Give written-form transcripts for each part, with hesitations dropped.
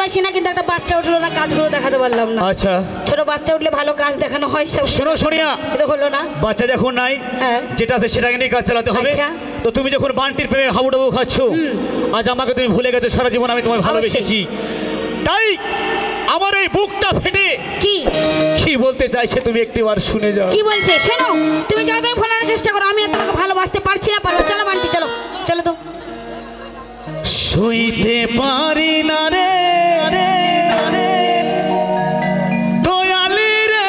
পারছি না, কিন্তু একটা বাচ্চা উঠলো না, কাজগুলো দেখাতে পারলাম না। আচ্ছা ছোট বাচ্চা উঠলে ভালো কাজ দেখানো হয়। সব শোনো সোনিয়া, এটা হলো না। বাচ্চা যখন নাই, হ্যাঁ। যেটা আছে সেটাকে নিয়ে কাজ চালাতে হবে। আচ্ছা। তো তুমি যখন বান্টির প্রেমে হাবুডাবু খাচ্ছ, আজ আমাকে তুমি ভুলে গেছো, সারা জীবন আমি তোমায় ভালোবেসেছি। তাই আমার এই বুকটা ফেটে কি কি বলতে চাইছে তুমি একটিবার শুনে যাও। কি বলছে শোনো। তুমি যতই ভোলানোর চেষ্টা করো, আমি আর তোমাকে ভালোবাসতে পারছি না। পারবো? চলো বান্টি, চলো চলো তো। সইতে পারি না রে দয়ালি রে,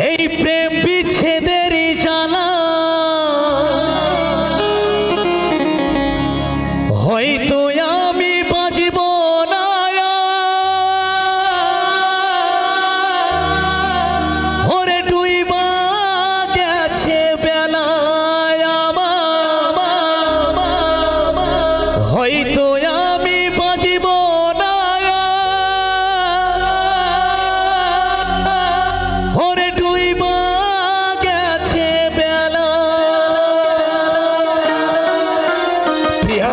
এই প্রেম বিচ্ছেদের জ্বালা, হয়তো আমি বাঁচব না, ওরে ডুইবা গেছে বেলায় আমার, হয়তো আমি বাঁচব না, ওরে ডুইবা গেছে বেলা। প্রিয়া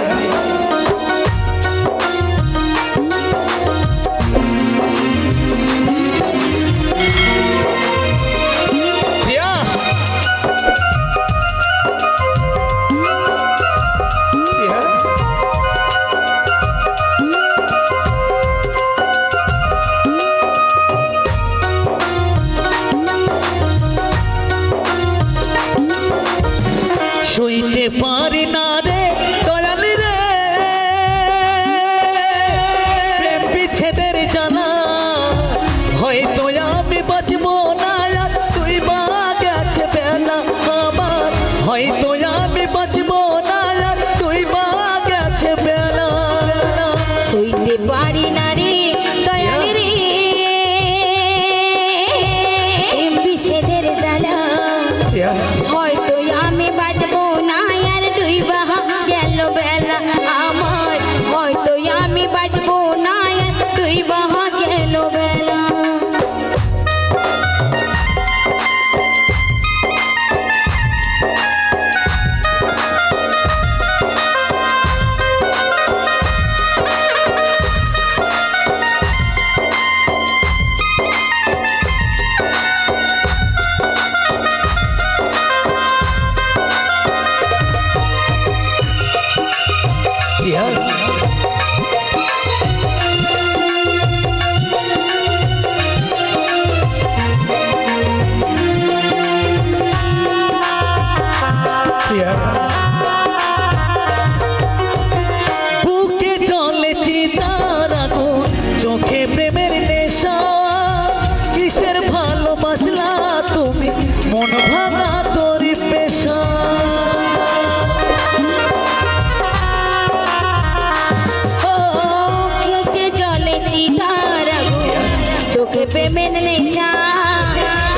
সইতে পারি না রে দয়ালি রে, প্রেম বিচ্ছেদের জানা, হয়তো আমি বাঁচব না, তুই বা গেছে বেলা আমার, হয়তো আমি বাঁচব না, তুই বা গেছে বেলা। সইতে পারি না রে দয়ালি রে, বিষেদের জ্বালা, হয়তো আমি বাঁচবো না, আর ডুইবা গেল বেলা আমার, হয়তো আমি বাঁচবো না, আর ডুইবা গেল বেলা। বুকে চলে চিতার আগুন, চোখে প্রেমের নেশা, কিসের ভালোবাসলা তুমি, মন ভাঙা তোর পেশা। চোখে চলে চিতার আগুন, চোখে প্রেমের নেশা,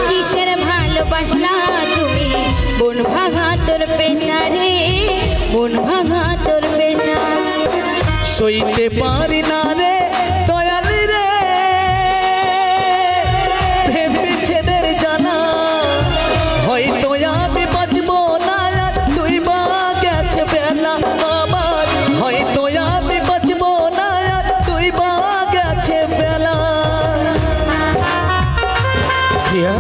কিসের ভালোবাসলা তুমি, মন ভাঙা তোর পেশা রে, মন ভাঙা তোর পেশা। সইতে পারি না রে দয়ালি রে, প্রেম বিচ্ছেদের জানা, হয়তো আমি বাঁচব না, তুই বা গেছে বেলা আমার, হয়তো আমি বাঁচব না, তুই বা গেছে বেলা। প্রিয়া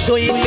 সই